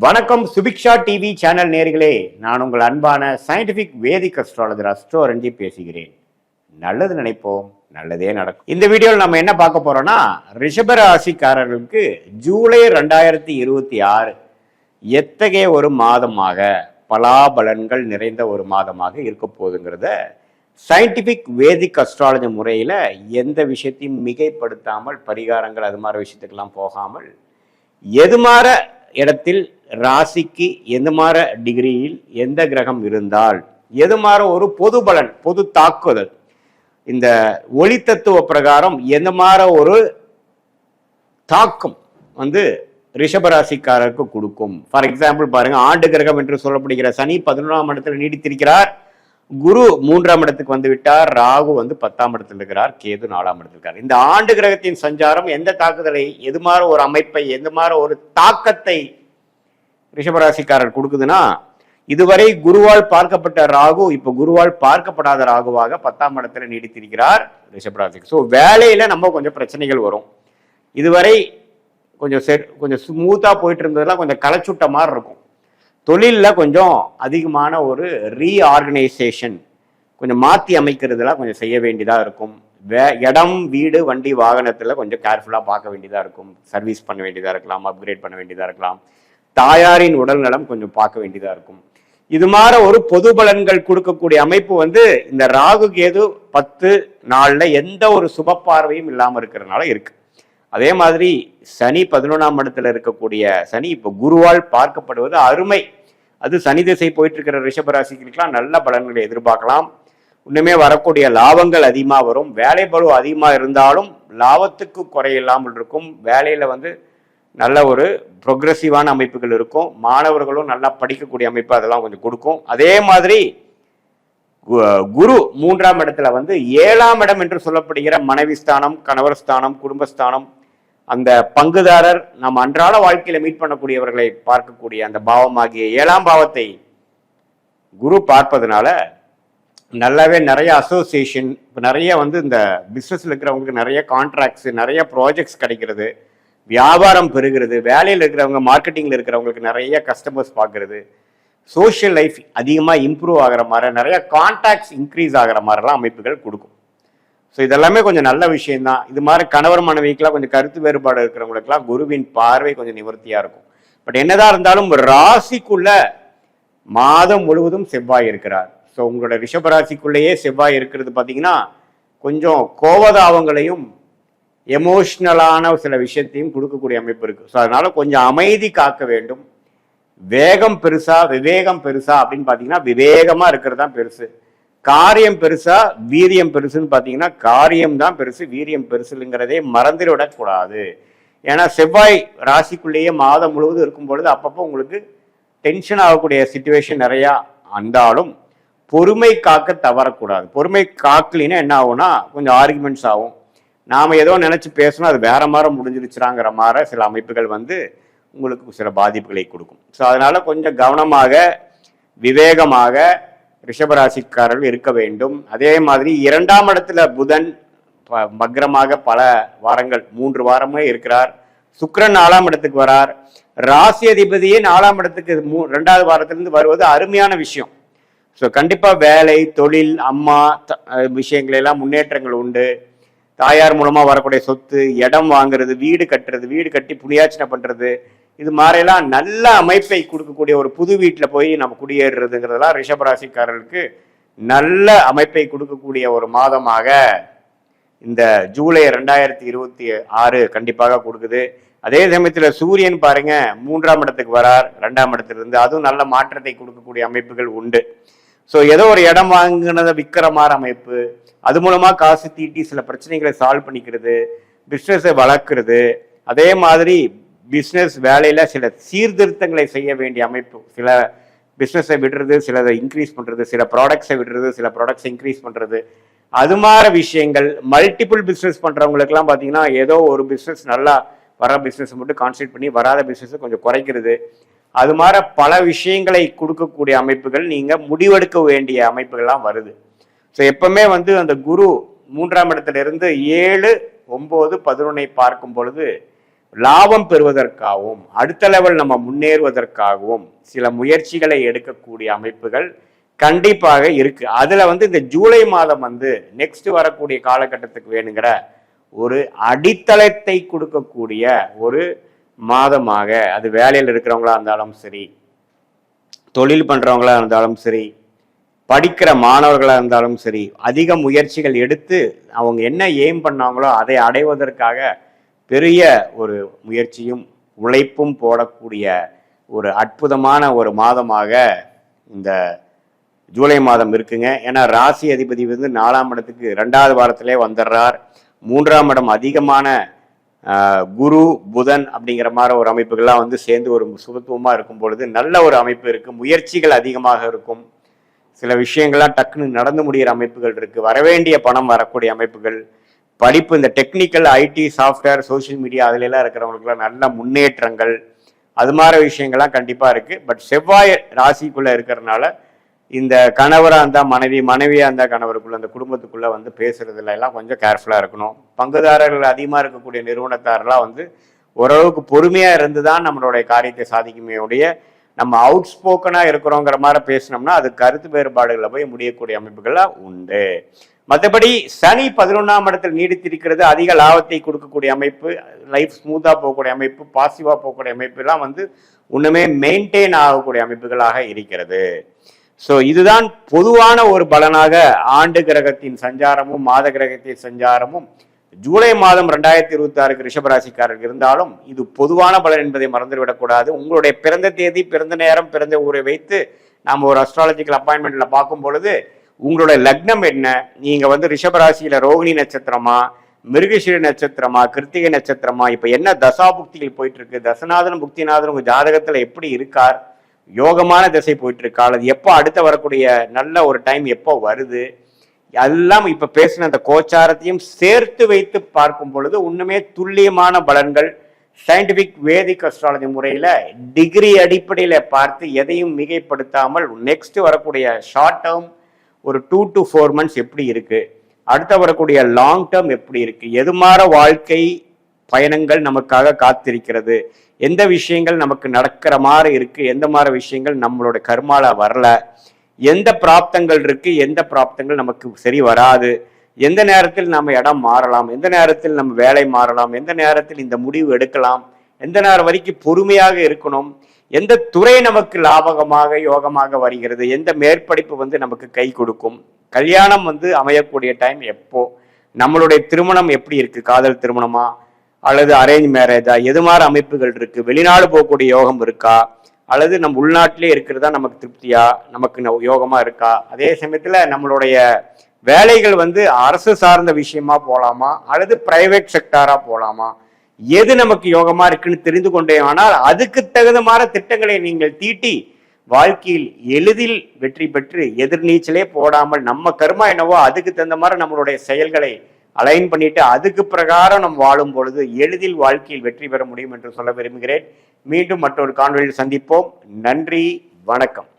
வணக்கம் Subiksha TV channel நேர்களே, நான் உங்கள் அன்பான சயின்டிபிக் வேதிக் அஸ்ட்ராலஜர் அஸ்ட்ரோ ரஞ்சித் பேசுகிறேன். நல்லது நினைப்போம், நல்லதே நடக்கும். இந்த வீடியோவில் நம்ம என்ன பார்க்க போறோம்னா, ரிஷப ராசிக்காரர்களுக்கு ஜூலை 2026 எத்தகைய ஒரு மாதமாக பலாபலன்கள் நிறைந்த ஒரு மாதமாக இருக்க போகுதுங்கிறத சயின்டிபிக் வேதிக் அஸ்ட்ராலஜி முறையில் எந்த விஷயத்தையும் மிகைப்படுத்தாமல், பரிகாரங்கள் அது மாதிரி விஷயத்துக்கெல்லாம் போகாமல், எது மாற இடத்தில் ராசிக்கு எது மாற டிகிரியில் எந்த கிரகம் இருந்தால் எது மாற ஒரு பொது பலன், பொது தாக்குதல், இந்த ஒளி தத்துவ பிரகாரம் எந்த மாற ஒரு தாக்கம் ரிஷபராசிக்காரருக்கு கொடுக்கும். ஃபார் எக்ஸாம்பிள் பாருங்க, ஆண்டு கிரகம் என்று சொல்லப்படுகிற சனி 11ஆம் இடத்துல நீடித்திருக்கிறார், குரு 3ஆம் இடத்துக்கு வந்து விட்டார், ராகு 10ஆம் இடத்துல இருக்கிறார், கேது 4ஆம் இடத்துல இருக்கார். இந்த ஆண்டு கிரகத்தின் சஞ்சாரம் எந்த தாக்குதலை, எது மாதிரி ஒரு அமைப்பை, எது மாதிரி ஒரு தாக்கத்தை ரிஷபராசிக்காரர் கொடுக்குதுன்னா, இதுவரை குருவால் பார்க்கப்பட்ட ராகு இப்ப குருவால் பார்க்கப்படாத ராகுவாக 10ஆம் இடத்துல நீடித்திருக்கிறார் ரிஷபராசிக்கு. ஸோ வேலையில நம்ம கொஞ்சம் பிரச்சனைகள் வரும். இதுவரை கொஞ்சம் ஸ்மூத்தா போயிட்டு இருந்ததெல்லாம் கொஞ்சம் களைச்சுட்ட மாதிரி இருக்கும். தொழிலில் கொஞ்சம் அதிகமான ஒரு ரீஆர்கனைசேஷன், கொஞ்சம் மாற்றி அமைக்கிறதுலாம் கொஞ்சம் செய்ய வேண்டியதாக இருக்கும். இடம், வீடு, வண்டி, வாகனத்தில் கொஞ்சம் கேர்ஃபுல்லாக பார்க்க வேண்டியதாக இருக்கும். சர்வீஸ் பண்ண வேண்டியதாக இருக்கலாம், அப்கிரேட் பண்ண வேண்டியதாக இருக்கலாம். தாயாரின் உடல் நலம் கொஞ்சம் பார்க்க வேண்டியதாக இருக்கும். இது மாதிரி ஒரு பொது பலன்கள் கொடுக்கக்கூடிய அமைப்பு இந்த ராகு கேது 10 நாளில் எந்த ஒரு சுப பார்வையும் இல்லாமல் இருக்கிறதுனால இருக்கு. அதே மாதிரி சனி 11ஆம் இடத்துல இருக்கக்கூடிய சனி இப்போ குருவால் பார்க்கப்படுவது அருமை. அது சனி திசை போயிட்டு இருக்கிற ரிஷபராசிக்கெல்லாம் நல்ல பலன்களை எதிர்பார்க்கலாம். இன்னுமே வரக்கூடிய லாபங்கள் அதிகமாக வரும். வேலை பளு அதிகமாக இருந்தாலும் லாபத்துக்கு குறையில்லாமல் இருக்கும். வேலையில் நல்ல ஒரு ப்ரொக்ரெசிவான அமைப்புகள் இருக்கும். மாணவர்களும் நல்லா படிக்கக்கூடிய அமைப்பு அதெல்லாம் கொஞ்சம் கொடுக்கும். அதே மாதிரி குரு 3ஆம் இடத்துல 7ஆம் இடம் என்று சொல்லப்படுகிற மனைவி ஸ்தானம், கணவர் ஸ்தானம், குடும்பஸ்தானம், அந்த பங்குதாரர், நம்ம அன்றாட வாழ்க்கையில மீட் பண்ணக்கூடியவர்களை பார்க்கக்கூடிய அந்த பாவமாகிய 7ஆம் பாவத்தை குரு பார்ப்பதனால நல்லாவே நிறைய அசோசியேஷன், நிறைய இந்த பிஸ்னஸ்ல இருக்கிறவங்களுக்கு நிறைய கான்ட்ராக்ட்ஸ், நிறைய ப்ராஜெக்ட்ஸ் கிடைக்கிறது, வியாபாரம் பெறுகிறது, வேலையில் இருக்கிறவங்க, மார்க்கெட்டிங்ல இருக்கிறவங்களுக்கு நிறைய கஸ்டமர்ஸ் பார்க்கறது, சோஷியல் லைஃப் அதிகமாக இம்ப்ரூவ் ஆகிற மாதிரி, நிறைய கான்டாக்ட்ஸ் இன்க்ரீஸ் ஆகிற மாதிரிலாம் அமைப்புகள் கொடுக்கும். ஸோ இதெல்லாமே கொஞ்சம் நல்ல விஷயம்தான். இது மாதிரி கணவர் மனைவிக்கெல்லாம் கொஞ்சம் கருத்து வேறுபாடு இருக்கிறவங்களுக்குலாம் குருவின் பார்வை கொஞ்சம் நிவர்த்தியாக இருக்கும். பட் என்னதான் இருந்தாலும் ராசிக்குள்ள மாதம் முழுவதும் செவ்வாய் இருக்கிறார். ஸோ உங்களோட ரிஷபராசிக்குள்ளேயே செவ்வாய் இருக்கிறது பார்த்தீங்கன்னா கொஞ்சம் கோபதாபங்களையும் எமோஷ்னலான சில விஷயத்தையும் கொடுக்கக்கூடிய அமைப்பு இருக்கு. ஸோ அதனால கொஞ்சம் அமைதி காக்க வேண்டும். வேகம் பெருசா விவேகம் பெருசா அப்படின்னு பார்த்தீங்கன்னா விவேகமா இருக்கிறது தான் பெருசு. காரியம் பெருசா வீரியம் பெருசுன்னு பார்த்தீங்கன்னா காரியம் தான் பெருசு, வீரியம் பெருசுங்கிறதே மறந்துவிடக்கூடாது. ஏன்னா செவ்வாய் ராசிக்குள்ளேயே மாதம் முழுவதும் இருக்கும் பொழுது அப்பப்போ உங்களுக்கு டென்ஷன் ஆகக்கூடிய சிச்சுவேஷன் நிறையா இருந்தாலும் பொறுமை காக்க தவறக்கூடாது. பொறுமை காக்கலின்னா என்ன ஆகும்னா கொஞ்சம் ஆர்குமெண்ட்ஸ் ஆகும். நாம் ஏதோ நினச்சி பேசணும், அது வேற மாதிரி முடிஞ்சிருச்சுறாங்கிற மாதிரி சில அமைப்புகள் உங்களுக்கு சில பாதிப்புகளை கொடுக்கும். ஸோ அதனால கொஞ்சம் கவனமாக விவேகமாக ரிஷபராசிக்காரர்கள் இருக்க வேண்டும். அதே மாதிரி 2ஆம் இடத்துல புதன் மக்ரமாக பல வாரங்கள் 3 வாரமே இருக்கிறார். சுக்கிரன் 4ஆம் இடத்துக்கு வரார். ராசி அதிபதியே 4ஆம் இடத்துக்கு 2வது வாரத்திலிருந்து வருவது அருமையான விஷயம். ஸோ கண்டிப்பாக வேலை, தொழில், அம்மா விஷயங்கள் எல்லாம் முன்னேற்றங்கள் உண்டு. தாயார் மூலமாக வரக்கூடிய சொத்து, இடம் வாங்குறது, வீடு கட்டுறது, வீடு கட்டி புண்ணியாச்சனை பண்ணுறது, இது மாதிரிலாம் நல்ல அமைப்பை கொடுக்கக்கூடிய ஒரு புது வீட்டில் போய் நம்ம குடியேறுறதுங்கிறதெல்லாம் ரிஷபராசிக்காரர்களுக்கு நல்ல அமைப்பை கொடுக்கக்கூடிய ஒரு மாதமாக இந்த ஜூலை 2026 கண்டிப்பாக கொடுக்குது. அதே சமயத்தில் சூரியன் பாருங்க 3ஆம் இடத்துக்கு வரார் 2ஆம் இடத்திலிருந்து, அதுவும் நல்ல மாற்றத்தை கொடுக்கக்கூடிய அமைப்புகள் உண்டு. ஸோ ஏதோ ஒரு இடம் வாங்கினதை விற்கிற மாதிரி அமைப்பு, அது மூலமாக காசு தீட்டி சில பிரச்சனைகளை சால்வ் பண்ணிக்கிறது, பிஸ்னஸை வளர்க்குறது, அதே மாதிரி பிஸ்னஸ் வேலையில் சில சீர்திருத்தங்களை செய்ய வேண்டிய அமைப்பு, சில பிஸ்னஸை விடுறது, சிலதை இன்க்ரீஸ் பண்ணுறது, சில ப்ராடக்ட்ஸை விடுறது, சில ப்ராடக்ட்ஸை இன்க்ரீஸ் பண்ணுறது, அது மாதிரி விஷயங்கள். மல்டிபிள் பிஸ்னஸ் பண்ணுறவங்களுக்குலாம் பார்த்தீங்கன்னா ஏதோ ஒரு பிஸ்னஸ் நல்லா வர பிஸ்னஸை மட்டும் கான்சன்ட்ரேட் பண்ணி வராத பிஸ்னஸை கொஞ்சம் குறைக்கிறது, அது மாதிரி பல விஷயங்களை கொடுக்கக்கூடிய அமைப்புகள், நீங்கள் முடிவெடுக்க வேண்டிய அமைப்புகள்லாம் வருது. ஸோ எப்பவுமே அந்த குரு 3ஆம் இடத்துல இருந்து 7, 9, 11 பார்க்கும் பொழுது லாபம் பெறுவதற்காகவும் அடுத்த லெவல் நம்ம முன்னேறுவதற்காகவும் சில முயற்சிகளை எடுக்கக்கூடிய அமைப்புகள் கண்டிப்பாக இருக்கு. அதுல இந்த ஜூலை மாதம் நெக்ஸ்ட் வரக்கூடிய காலகட்டத்துக்கு வேணுங்கிற ஒரு அடித்தளத்தை கொடுக்கக்கூடிய ஒரு மாதமாக, அது வேலையில் இருக்கிறவங்களா இருந்தாலும் சரி, தொழில் பண்றவங்களா இருந்தாலும் சரி, படிக்கிற மாணவர்களாக இருந்தாலும் சரி, அதிக முயற்சிகள் எடுத்து அவங்க என்ன எய்ம் பண்ணாங்களோ அதை அடைவதற்காக பெரிய ஒரு முயற்சியும் உழைப்பும் போடக்கூடிய ஒரு அற்புதமான ஒரு மாதமாக இந்த ஜூலை மாதம் இருக்குங்க. ஏன்னா ராசி அதிபதி 4ஆம் இடத்துக்கு 2வது வாரத்திலே வந்துடுறார். 3ஆம் இடம் அதிகமான குரு புதன் அப்படிங்கிற மாதிரி ஒரு அமைப்புகள்லாம் சேர்ந்து ஒரு சுபத்துவமாக இருக்கும் பொழுது நல்ல ஒரு அமைப்பு இருக்குது. முயற்சிகள் அதிகமாக இருக்கும். சில விஷயங்கள்லாம் டக்குன்னு நடந்து முடிகிற அமைப்புகள் இருக்குது. வரவேண்டிய பணம் வரக்கூடிய அமைப்புகள், படிப்பு, இந்த technical, IT, software, social media அதுலலாம் இருக்கிறவங்களுக்குலாம் நல்ல முன்னேற்றங்கள், அது மாதிரி விஷயங்கள்லாம் கண்டிப்பாக இருக்குது. பட் செவ்வாய் ராசிக்குள்ளே இருக்கிறதுனால இந்த கணவராக இருந்தால் மனைவி, மனைவியாக இருந்தால் கணவருக்குள்ள, அந்த குடும்பத்துக்குள்ளே பேசுறதுல எல்லாம் கொஞ்சம் கேர்ஃபுல்லாக இருக்கணும். பங்குதாரர்கள் அதிகமாக இருக்கக்கூடிய நிறுவனத்தாரெல்லாம் ஓரளவுக்கு பொறுமையாக இருந்து தான் நம்மளுடைய காரியத்தை சாதிக்குமே ஒழிய, நம்ம அவுட் ஸ்போக்கனாக இருக்கிறோங்கிற மாதிரி பேசினோம்னா அது கருத்து வேறுபாடுகளை போய் முடியக்கூடிய அமைப்புகள்லாம் உண்டு. மற்றபடி சனி 11ஆம் இடத்தில் நீடித்திருக்கிறது. அதிக லாபத்தை கொடுக்கக்கூடிய அமைப்பு, லைஃப் ஸ்மூத்தாக போகக்கூடிய அமைப்பு, பாசிட்டிவாக போகக்கூடிய அமைப்பு எல்லாம் ஒன்றுமே மெயின்டைன் ஆகக்கூடிய அமைப்புகளாக இருக்கிறது. ஸோ இதுதான் பொதுவான ஒரு பலனாக ஆண்டு கிரகத்தின் சஞ்சாரமும் மாத கிரகத்தின் சஞ்சாரமும் ஜூலை மாதம் 2026 ரிஷபராசிக்காரர்கள் இருந்தாலும் இது பொதுவான பலன் என்பதை மறந்துவிடக்கூடாது. உங்களுடைய பிறந்த தேதி, பிறந்த நேரம், பிறந்த ஊரை வைத்து நாம் ஒரு அஸ்ட்ராலஜிக்கல் அப்பாயின்மெண்ட்ல பார்க்கும் பொழுது உங்களுடைய லக்னம் என்ன, நீங்க ரிஷபராசியில ரோகிணி நட்சத்திரமா, மிருகஷிரி நட்சத்திரமா, கிருத்திகை நட்சத்திரமா, இப்ப என்ன தசாபுக்திகள் போயிட்டு இருக்கு, தசநாதனும் புக்திநாதனும் உங்க ஜாதகத்துல எப்படி இருக்கார், யோகமான திசை போயிட்டு இருக்கா, அது எப்போ அடுத்த வரக்கூடிய நல்ல ஒரு டைம் எப்போ வருது, எல்லாம் இப்ப பேசின அந்த கோச்சாரத்தையும் சேர்த்து வைத்து பார்க்கும் பொழுது உண்மையே துல்லியமான பலன்கள் சயின்டிபிக் வேதிக் அஸ்ட்ராலஜி முறையில டிகிரி அடிப்படையில பார்த்து எதையும் மிகைப்படுத்தாமல் நெக்ஸ்ட் வரக்கூடிய ஷார்ட் டேர்ம் ஒரு 2 to 4 months எப்படி இருக்கு, அடுத்த வரக்கூடிய லாங் டேர்ம் எப்படி இருக்கு, எது மாற வாழ்க்கை பயணங்கள் நமக்காக காத்திருக்கிறது, எந்த விஷயங்கள் நமக்கு நடக்கிற மாதிரி இருக்கு, எந்த மாதிரி விஷயங்கள் நம்மளோட கர்மால வரல, எந்த பிராப்தங்கள் இருக்கு, எந்த பிராப்தங்கள் நமக்கு சரி வராது, எந்த நேரத்தில் நம்ம இடம் மாறலாம், எந்த நேரத்தில் நம்ம வேலை மாறலாம், எந்த நேரத்தில் இந்த முடிவு எடுக்கலாம், எந்த நேரம் வரைக்கும் பொறுமையாக இருக்கணும், எந்த துறை நமக்கு லாபகமாக யோகமாக வருகிறது, எந்த மேற்படிப்பு நமக்கு கை கொடுக்கும், கல்யாணம் அமையக்கூடிய டைம் எப்போ, நம்மளுடைய திருமணம் எப்படி இருக்கு, காதல் திருமணமா அல்லது அரேஞ்ச் மேரேஜா, எது மாதிரி அமைப்புகள் இருக்கு, வெளிநாடு போகக்கூடிய யோகம் இருக்கா, அல்லது நம்ம உள்நாட்டிலே இருக்கிறதா நமக்கு திருப்தியா, நமக்கு யோகமா இருக்கா, அதே சமயத்துல நம்மளுடைய வேலைகள் அரசு சார்ந்த விஷயமா போலாமா அல்லது பிரைவேட் செக்டாரா போலாமா, எது நமக்கு யோகமா இருக்குன்னு தெரிந்து கொண்டே ஆனால் அதுக்கு தகுந்த மாதிரி திட்டங்களை நீங்கள் தீட்டி வாழ்க்கையில் எளிதில் வெற்றி பெற்று எதிர்நீச்சலே போடாமல் நம்ம கர்மா என்னவோ அதுக்கு தகுந்த மாதிரி நம்மளுடைய செயல்களை அலைன் பண்ணிட்டு அதுக்கு பிரகாரம் நம்ம வாழும் பொழுது எளிதில் வாழ்க்கையில் வெற்றி பெற முடியும் என்று சொல்ல விரும்புகிறேன். மீண்டும் மற்றொரு காணொளியில் சந்திப்போம். நன்றி, வணக்கம்.